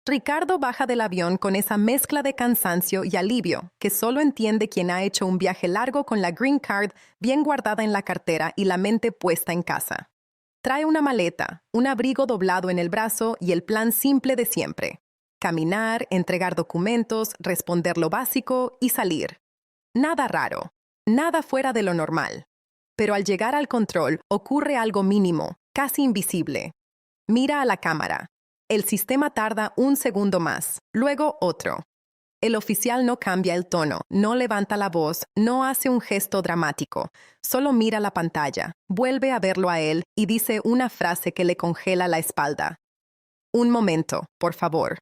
Ricardo baja del avión con esa mezcla de cansancio y alivio que solo entiende quien ha hecho un viaje largo con la Green Card bien guardada en la cartera y la mente puesta en casa. Trae una maleta, un abrigo doblado en el brazo y el plan simple de siempre: caminar, entregar documentos, responder lo básico y salir. Nada raro, nada fuera de lo normal. Pero al llegar al control ocurre algo mínimo, casi invisible. Mira a la cámara. El sistema tarda un segundo más, luego otro. El oficial no cambia el tono, no levanta la voz, no hace un gesto dramático. Solo mira la pantalla, vuelve a verlo a él y dice una frase que le congela la espalda. Un momento, por favor.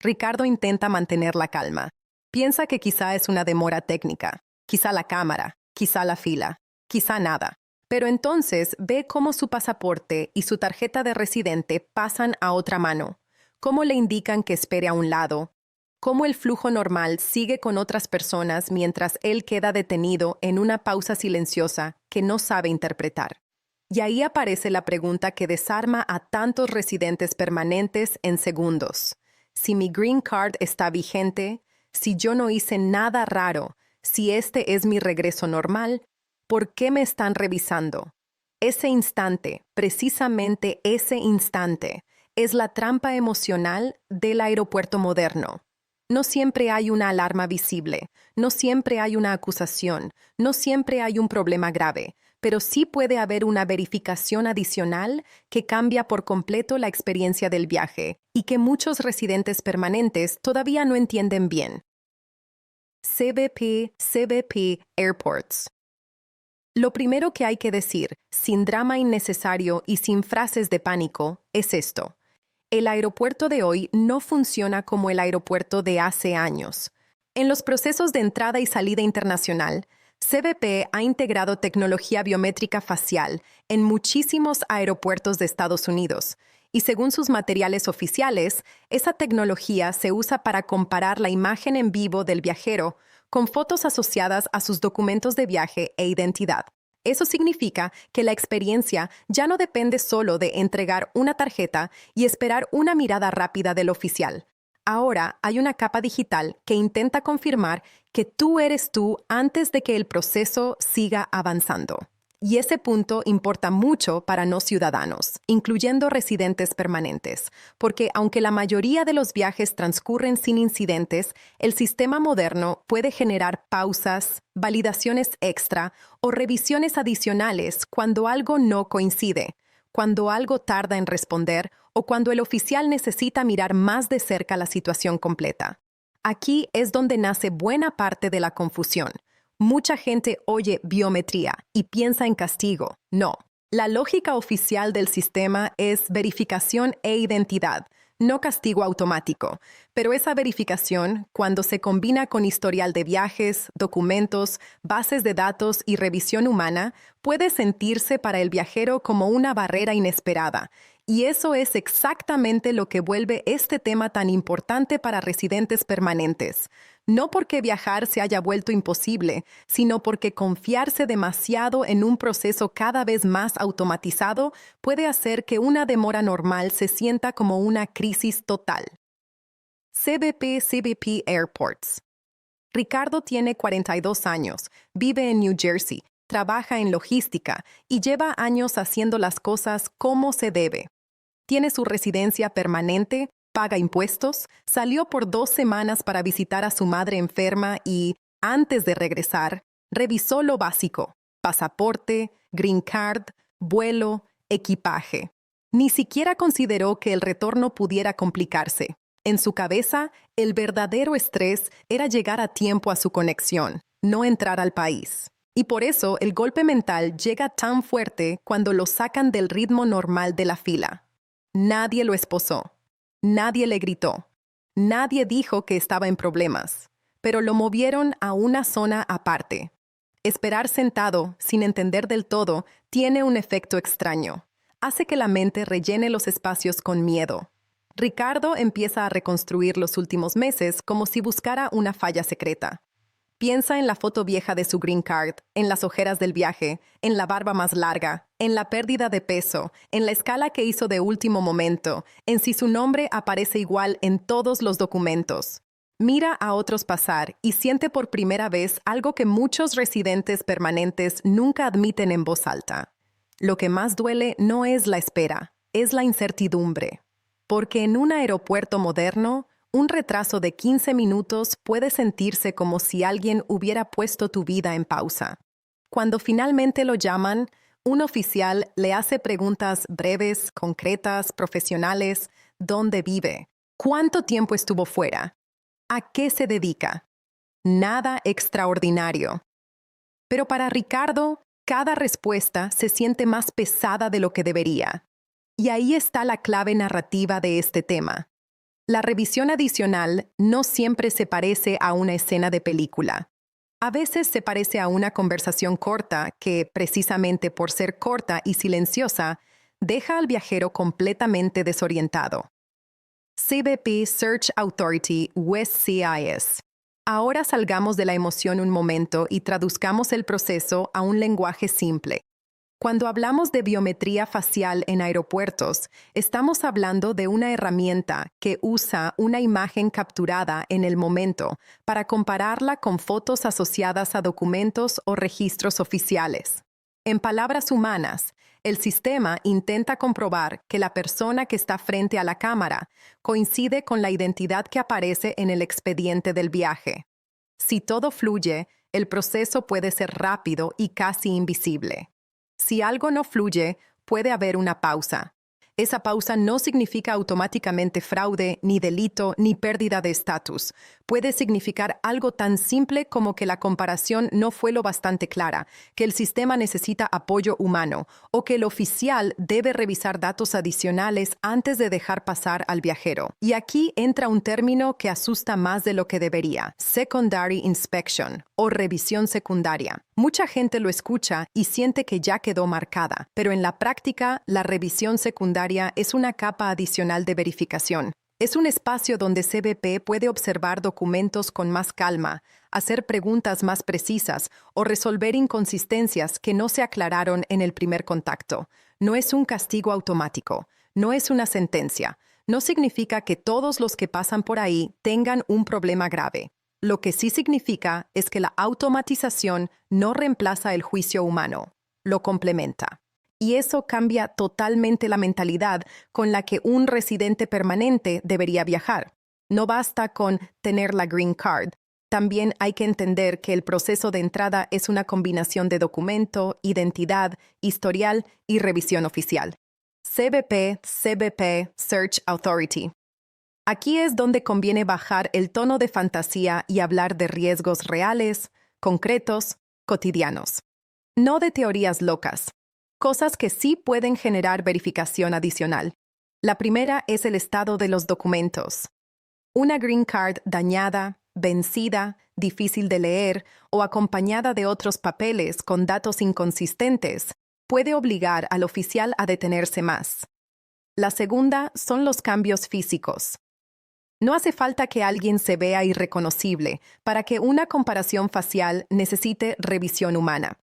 Ricardo intenta mantener la calma. Piensa que quizá es una demora técnica, quizá la cámara, quizá la fila, quizá nada. Pero entonces ve cómo su pasaporte y su tarjeta de residente pasan a otra mano, cómo le indican que espere a un lado, cómo el flujo normal sigue con otras personas mientras él queda detenido en una pausa silenciosa que no sabe interpretar. Y ahí aparece la pregunta que desarma a tantos residentes permanentes en segundos. Si mi Green Card está vigente, si yo no hice nada raro, si este es mi regreso normal, ¿por qué me están revisando? Ese instante, precisamente ese instante, es la trampa emocional del aeropuerto moderno. No siempre hay una alarma visible, no siempre hay una acusación, no siempre hay un problema grave, pero sí puede haber una verificación adicional que cambia por completo la experiencia del viaje y que muchos residentes permanentes todavía no entienden bien. CBP Airports. Lo primero que hay que decir, sin drama innecesario y sin frases de pánico, es esto. El aeropuerto de hoy no funciona como el aeropuerto de hace años. En los procesos de entrada y salida internacional, CBP ha integrado tecnología biométrica facial en muchísimos aeropuertos de Estados Unidos, y según sus materiales oficiales, esa tecnología se usa para comparar la imagen en vivo del viajero con fotos asociadas a sus documentos de viaje e identidad. Eso significa que la experiencia ya no depende solo de entregar una tarjeta y esperar una mirada rápida del oficial. Ahora hay una capa digital que intenta confirmar que tú eres tú antes de que el proceso siga avanzando. Y ese punto importa mucho para no ciudadanos, incluyendo residentes permanentes, porque aunque la mayoría de los viajes transcurren sin incidentes, el sistema moderno puede generar pausas, validaciones extra o revisiones adicionales cuando algo no coincide, cuando algo tarda en responder o cuando el oficial necesita mirar más de cerca la situación completa. Aquí es donde nace buena parte de la confusión. Mucha gente oye biometría y piensa en castigo. No. La lógica oficial del sistema es verificación e identidad, no castigo automático. Pero esa verificación, cuando se combina con historial de viajes, documentos, bases de datos y revisión humana, puede sentirse para el viajero como una barrera inesperada. Y eso es exactamente lo que vuelve este tema tan importante para residentes permanentes. No porque viajar se haya vuelto imposible, sino porque confiarse demasiado en un proceso cada vez más automatizado puede hacer que una demora normal se sienta como una crisis total. CBP Airports. Ricardo tiene 42 años, vive en New Jersey, trabaja en logística y lleva años haciendo las cosas como se debe. Tiene su residencia permanente, paga impuestos, salió por 2 semanas para visitar a su madre enferma y, antes de regresar, revisó lo básico: pasaporte, green card, vuelo, equipaje. Ni siquiera consideró que el retorno pudiera complicarse. En su cabeza, el verdadero estrés era llegar a tiempo a su conexión, no entrar al país. Y por eso el golpe mental llega tan fuerte cuando lo sacan del ritmo normal de la fila. Nadie lo esposó. Nadie le gritó. Nadie dijo que estaba en problemas. Pero lo movieron a una zona aparte. Esperar sentado, sin entender del todo, tiene un efecto extraño. Hace que la mente rellene los espacios con miedo. Ricardo empieza a reconstruir los últimos meses como si buscara una falla secreta. Piensa en la foto vieja de su green card, en las ojeras del viaje, en la barba más larga, en la pérdida de peso, en la escala que hizo de último momento, en si su nombre aparece igual en todos los documentos. Mira a otros pasar y siente por primera vez algo que muchos residentes permanentes nunca admiten en voz alta. Lo que más duele no es la espera, es la incertidumbre. Porque en un aeropuerto moderno, un retraso de 15 minutos puede sentirse como si alguien hubiera puesto tu vida en pausa. Cuando finalmente lo llaman, un oficial le hace preguntas breves, concretas, profesionales. ¿Dónde vive? ¿Cuánto tiempo estuvo fuera? ¿A qué se dedica? Nada extraordinario. Pero para Ricardo, cada respuesta se siente más pesada de lo que debería. Y ahí está la clave narrativa de este tema. La revisión adicional no siempre se parece a una escena de película. A veces se parece a una conversación corta que, precisamente por ser corta y silenciosa, deja al viajero completamente desorientado. CBP Search Authority West CIS. Ahora salgamos de la emoción un momento y traduzcamos el proceso a un lenguaje simple. Cuando hablamos de biometría facial en aeropuertos, estamos hablando de una herramienta que usa una imagen capturada en el momento para compararla con fotos asociadas a documentos o registros oficiales. En palabras humanas, el sistema intenta comprobar que la persona que está frente a la cámara coincide con la identidad que aparece en el expediente del viaje. Si todo fluye, el proceso puede ser rápido y casi invisible. Si algo no fluye, puede haber una pausa. Esa pausa no significa automáticamente fraude, ni delito, ni pérdida de estatus. Puede significar algo tan simple como que la comparación no fue lo bastante clara, que el sistema necesita apoyo humano, o que el oficial debe revisar datos adicionales antes de dejar pasar al viajero. Y aquí entra un término que asusta más de lo que debería: secondary inspection, o revisión secundaria. Mucha gente lo escucha y siente que ya quedó marcada, pero en la práctica, la revisión secundaria es una capa adicional de verificación. Es un espacio donde CBP puede observar documentos con más calma, hacer preguntas más precisas o resolver inconsistencias que no se aclararon en el primer contacto. No es un castigo automático, no es una sentencia. No significa que todos los que pasan por ahí tengan un problema grave. Lo que sí significa es que la automatización no reemplaza el juicio humano, lo complementa. Y eso cambia totalmente la mentalidad con la que un residente permanente debería viajar. No basta con tener la green card. También hay que entender que el proceso de entrada es una combinación de documento, identidad, historial y revisión oficial. CBP Search Authority. Aquí es donde conviene bajar el tono de fantasía y hablar de riesgos reales, concretos, cotidianos. No de teorías locas. Cosas que sí pueden generar verificación adicional. La primera es el estado de los documentos. Una green card dañada, vencida, difícil de leer o acompañada de otros papeles con datos inconsistentes puede obligar al oficial a detenerse más. La segunda son los cambios físicos. No hace falta que alguien se vea irreconocible para que una comparación facial necesite revisión humana.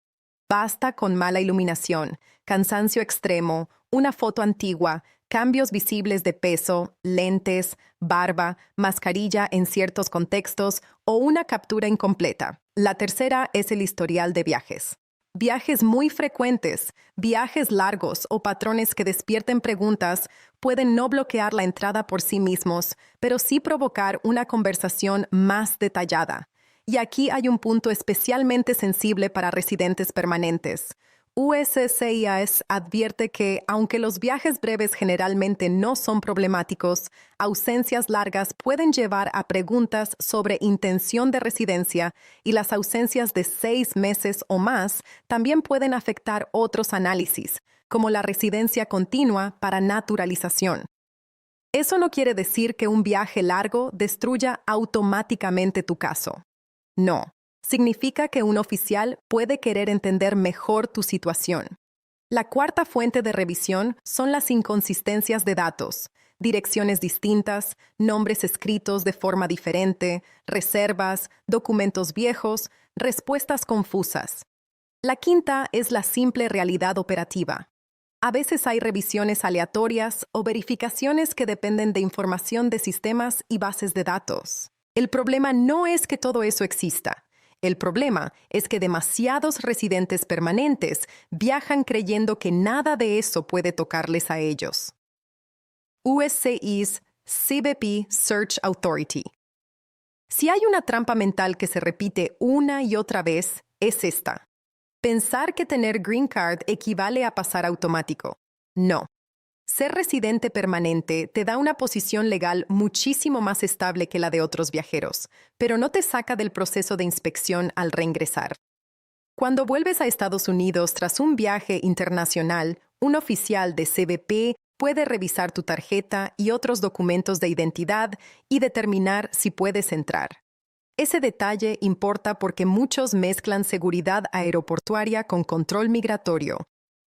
Basta con mala iluminación, cansancio extremo, una foto antigua, cambios visibles de peso, lentes, barba, mascarilla en ciertos contextos o una captura incompleta. La tercera es el historial de viajes. Viajes muy frecuentes, viajes largos o patrones que despierten preguntas pueden no bloquear la entrada por sí mismos, pero sí provocar una conversación más detallada. Y aquí hay un punto especialmente sensible para residentes permanentes. USCIS advierte que, aunque los viajes breves generalmente no son problemáticos, ausencias largas pueden llevar a preguntas sobre intención de residencia y las ausencias de 6 meses o más también pueden afectar otros análisis, como la residencia continua para naturalización. Eso no quiere decir que un viaje largo destruya automáticamente tu caso. No. Significa que un oficial puede querer entender mejor tu situación. La cuarta fuente de revisión son las inconsistencias de datos. direcciones distintas, nombres escritos de forma diferente, reservas, documentos viejos, respuestas confusas. La quinta es la simple realidad operativa. A veces hay revisiones aleatorias o verificaciones que dependen de información de sistemas y bases de datos. El problema no es que todo eso exista. El problema es que demasiados residentes permanentes viajan creyendo que nada de eso puede tocarles a ellos. USCIS CBP Search Authority. Si hay una trampa mental que se repite una y otra vez, es esta. Pensar que tener Green Card equivale a pasar automático. No. Ser residente permanente te da una posición legal muchísimo más estable que la de otros viajeros, pero no te saca del proceso de inspección al reingresar. Cuando vuelves a Estados Unidos tras un viaje internacional, un oficial de CBP puede revisar tu tarjeta y otros documentos de identidad y determinar si puedes entrar. Ese detalle importa porque muchos mezclan seguridad aeroportuaria con control migratorio,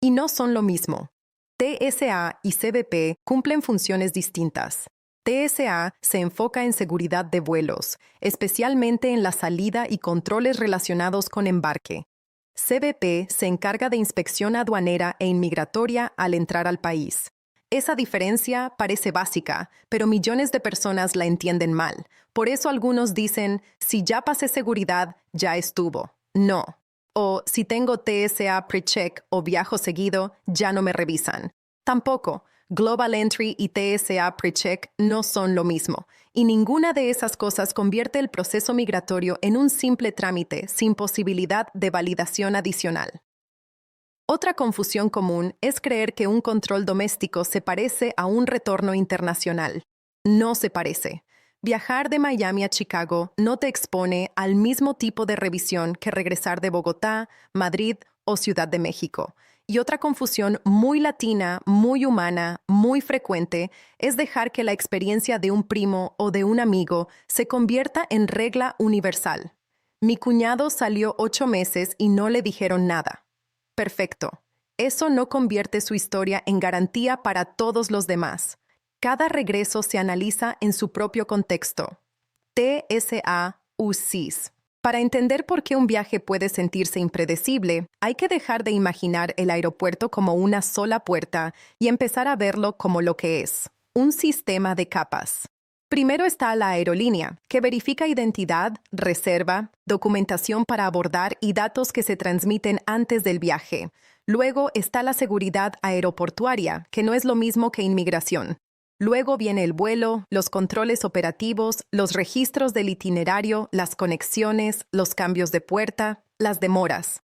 y no son lo mismo. TSA y CBP cumplen funciones distintas. TSA se enfoca en seguridad de vuelos, especialmente en la salida y controles relacionados con embarque. CBP se encarga de inspección aduanera e inmigratoria al entrar al país. Esa diferencia parece básica, pero millones de personas la entienden mal. Por eso algunos dicen, si ya pasé seguridad, ya estuvo. No. O si tengo TSA PreCheck o viajo seguido, ya no me revisan. Tampoco. Global Entry y TSA PreCheck no son lo mismo, y ninguna de esas cosas convierte el proceso migratorio en un simple trámite sin posibilidad de validación adicional. Otra confusión común es creer que un control doméstico se parece a un retorno internacional. No se parece. Viajar de Miami a Chicago no te expone al mismo tipo de revisión que regresar de Bogotá, Madrid o Ciudad de México. Y otra confusión muy latina, muy humana, muy frecuente, es dejar que la experiencia de un primo o de un amigo se convierta en regla universal. Mi cuñado salió 8 meses y no le dijeron nada. Perfecto. Eso no convierte su historia en garantía para todos los demás. Cada regreso se analiza en su propio contexto. TSA USCIS. Para entender por qué un viaje puede sentirse impredecible, hay que dejar de imaginar el aeropuerto como una sola puerta y empezar a verlo como lo que es, un sistema de capas. Primero está la aerolínea, que verifica identidad, reserva, documentación para abordar y datos que se transmiten antes del viaje. Luego está la seguridad aeroportuaria, que no es lo mismo que inmigración. Luego viene el vuelo, los controles operativos, los registros del itinerario, las conexiones, los cambios de puerta, las demoras.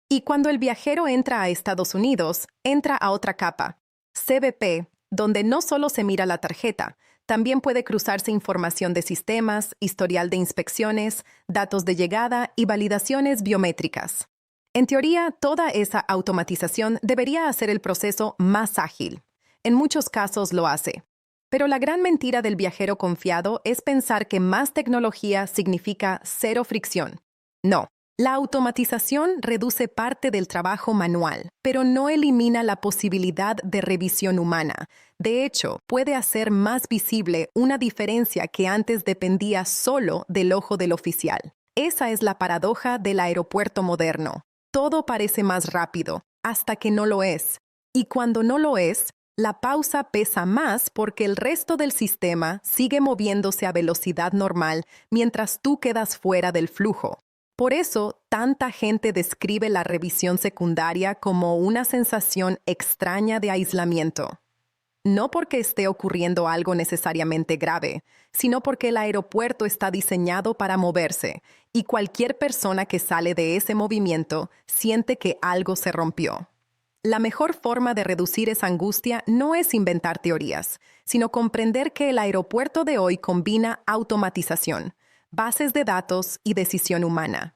Y cuando el viajero entra a Estados Unidos, entra a otra capa, CBP, donde no solo se mira la tarjeta, también puede cruzarse información de sistemas, historial de inspecciones, datos de llegada y validaciones biométricas. En teoría, toda esa automatización debería hacer el proceso más ágil. En muchos casos lo hace. Pero la gran mentira del viajero confiado es pensar que más tecnología significa cero fricción. No. La automatización reduce parte del trabajo manual, pero no elimina la posibilidad de revisión humana. De hecho, puede hacer más visible una diferencia que antes dependía solo del ojo del oficial. Esa es la paradoja del aeropuerto moderno. Todo parece más rápido, hasta que no lo es. Y cuando no lo es, la pausa pesa más porque el resto del sistema sigue moviéndose a velocidad normal mientras tú quedas fuera del flujo. Por eso, tanta gente describe la revisión secundaria como una sensación extraña de aislamiento. No porque esté ocurriendo algo necesariamente grave, sino porque el aeropuerto está diseñado para moverse, y cualquier persona que sale de ese movimiento siente que algo se rompió. La mejor forma de reducir esa angustia no es inventar teorías, sino comprender que el aeropuerto de hoy combina automatización, bases de datos y decisión humana.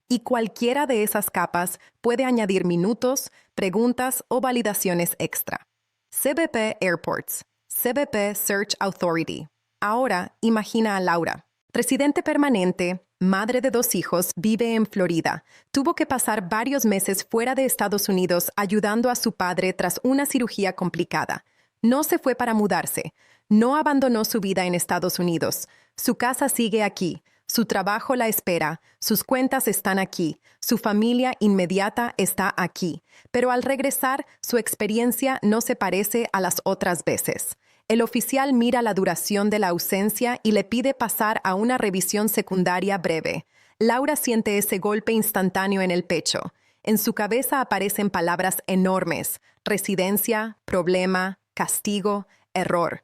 Y cualquiera de esas capas puede añadir minutos, preguntas o validaciones extra. CBP Airports, CBP Search Authority. Ahora, imagina a Laura. Residente permanente, madre de 2 hijos, vive en Florida. Tuvo que pasar varios meses fuera de Estados Unidos ayudando a su padre tras una cirugía complicada. No se fue para mudarse. No abandonó su vida en Estados Unidos. Su casa sigue aquí. Su trabajo la espera. Sus cuentas están aquí. Su familia inmediata está aquí. Pero al regresar, su experiencia no se parece a las otras veces. El oficial mira la duración de la ausencia y le pide pasar a una revisión secundaria breve. Laura siente ese golpe instantáneo en el pecho. En su cabeza aparecen palabras enormes: residencia, problema, castigo, error.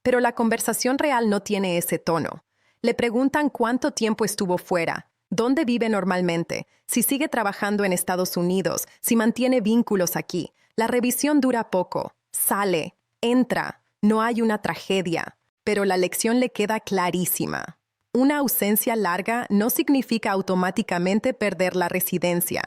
Pero la conversación real no tiene ese tono. Le preguntan cuánto tiempo estuvo fuera, dónde vive normalmente, si sigue trabajando en Estados Unidos, si mantiene vínculos aquí. La revisión dura poco. Sale, entra. No hay una tragedia, pero la lección le queda clarísima. Una ausencia larga no significa automáticamente perder la residencia,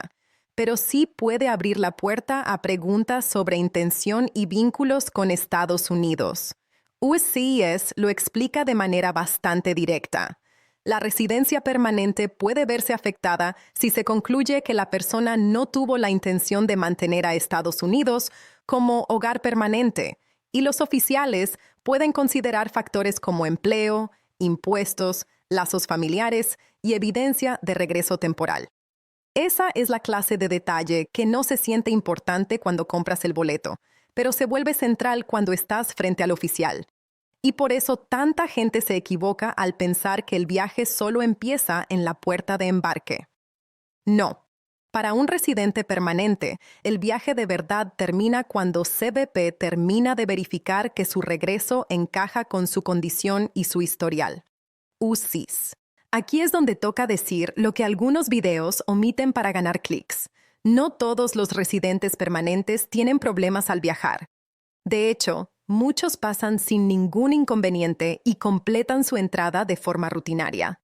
pero sí puede abrir la puerta a preguntas sobre intención y vínculos con Estados Unidos. USCIS lo explica de manera bastante directa. La residencia permanente puede verse afectada si se concluye que la persona no tuvo la intención de mantener a Estados Unidos como hogar permanente, y los oficiales pueden considerar factores como empleo, impuestos, lazos familiares y evidencia de regreso temporal. Esa es la clase de detalle que no se siente importante cuando compras el boleto, pero se vuelve central cuando estás frente al oficial. Y por eso tanta gente se equivoca al pensar que el viaje solo empieza en la puerta de embarque. No. Para un residente permanente, el viaje de verdad termina cuando CBP termina de verificar que su regreso encaja con su condición y su historial. USCIS. Aquí es donde toca decir lo que algunos videos omiten para ganar clics. No todos los residentes permanentes tienen problemas al viajar. De hecho, muchos pasan sin ningún inconveniente y completan su entrada de forma rutinaria.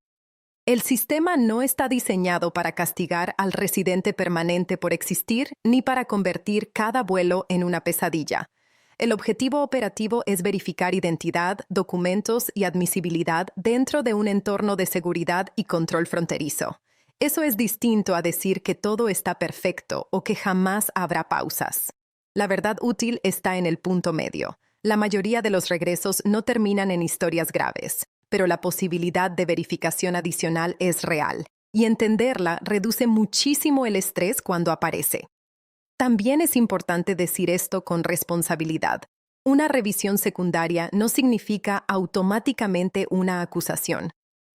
El sistema no está diseñado para castigar al residente permanente por existir ni para convertir cada vuelo en una pesadilla. El objetivo operativo es verificar identidad, documentos y admisibilidad dentro de un entorno de seguridad y control fronterizo. Eso es distinto a decir que todo está perfecto o que jamás habrá pausas. La verdad útil está en el punto medio. La mayoría de los regresos no terminan en historias graves, pero la posibilidad de verificación adicional es real, y entenderla reduce muchísimo el estrés cuando aparece. También es importante decir esto con responsabilidad. Una revisión secundaria no significa automáticamente una acusación.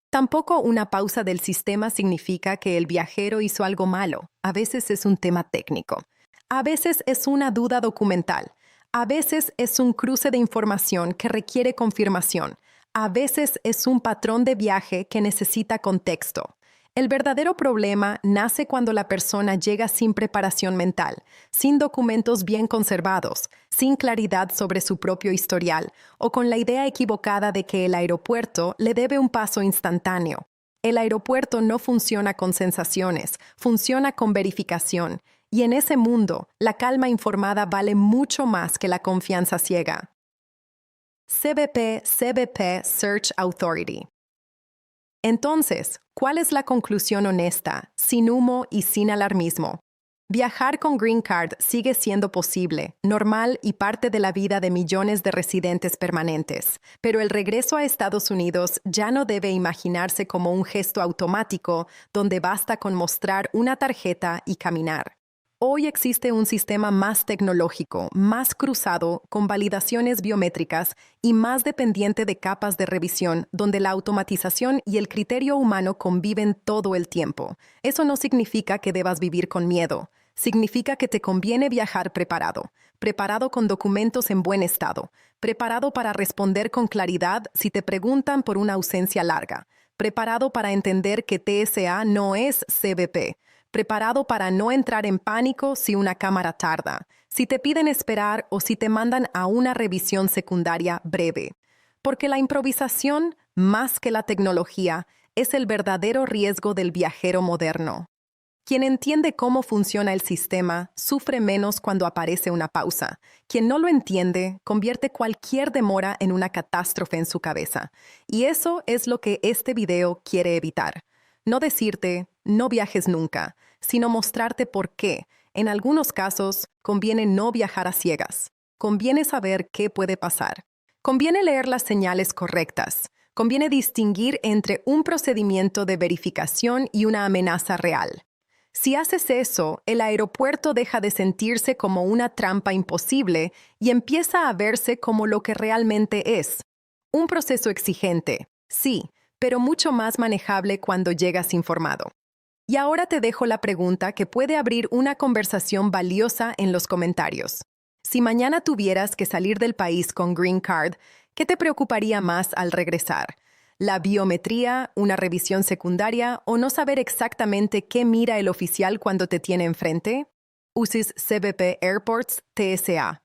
Tampoco una pausa del sistema significa que el viajero hizo algo malo. A veces es un tema técnico. A veces es una duda documental. A veces es un cruce de información que requiere confirmación. A veces es un patrón de viaje que necesita contexto. El verdadero problema nace cuando la persona llega sin preparación mental, sin documentos bien conservados, sin claridad sobre su propio historial o con la idea equivocada de que el aeropuerto le debe un paso instantáneo. El aeropuerto no funciona con sensaciones, funciona con verificación. Y en ese mundo, la calma informada vale mucho más que la confianza ciega. CBP Search Authority. Entonces, ¿cuál es la conclusión honesta, sin humo y sin alarmismo? Viajar con Green Card sigue siendo posible, normal y parte de la vida de millones de residentes permanentes, pero el regreso a Estados Unidos ya no debe imaginarse como un gesto automático donde basta con mostrar una tarjeta y caminar. Hoy existe un sistema más tecnológico, más cruzado, con validaciones biométricas y más dependiente de capas de revisión, donde la automatización y el criterio humano conviven todo el tiempo. Eso no significa que debas vivir con miedo. Significa que te conviene viajar preparado, preparado con documentos en buen estado, preparado para responder con claridad si te preguntan por una ausencia larga, preparado para entender que TSA no es CBP, preparado para no entrar en pánico si una cámara tarda, si te piden esperar o si te mandan a una revisión secundaria breve. Porque la improvisación, más que la tecnología, es el verdadero riesgo del viajero moderno. Quien entiende cómo funciona el sistema sufre menos cuando aparece una pausa. Quien no lo entiende convierte cualquier demora en una catástrofe en su cabeza. Y eso es lo que este video quiere evitar. No decirte, no viajes nunca, sino mostrarte por qué. En algunos casos, conviene no viajar a ciegas. Conviene saber qué puede pasar. Conviene leer las señales correctas. Conviene distinguir entre un procedimiento de verificación y una amenaza real. Si haces eso, el aeropuerto deja de sentirse como una trampa imposible y empieza a verse como lo que realmente es. Un proceso exigente, sí, pero mucho más manejable cuando llegas informado. Y ahora te dejo la pregunta que puede abrir una conversación valiosa en los comentarios. Si mañana tuvieras que salir del país con Green Card, ¿qué te preocuparía más al regresar? ¿La biometría, una revisión secundaria o no saber exactamente qué mira el oficial cuando te tiene enfrente? UCIS CBP Airports TSA.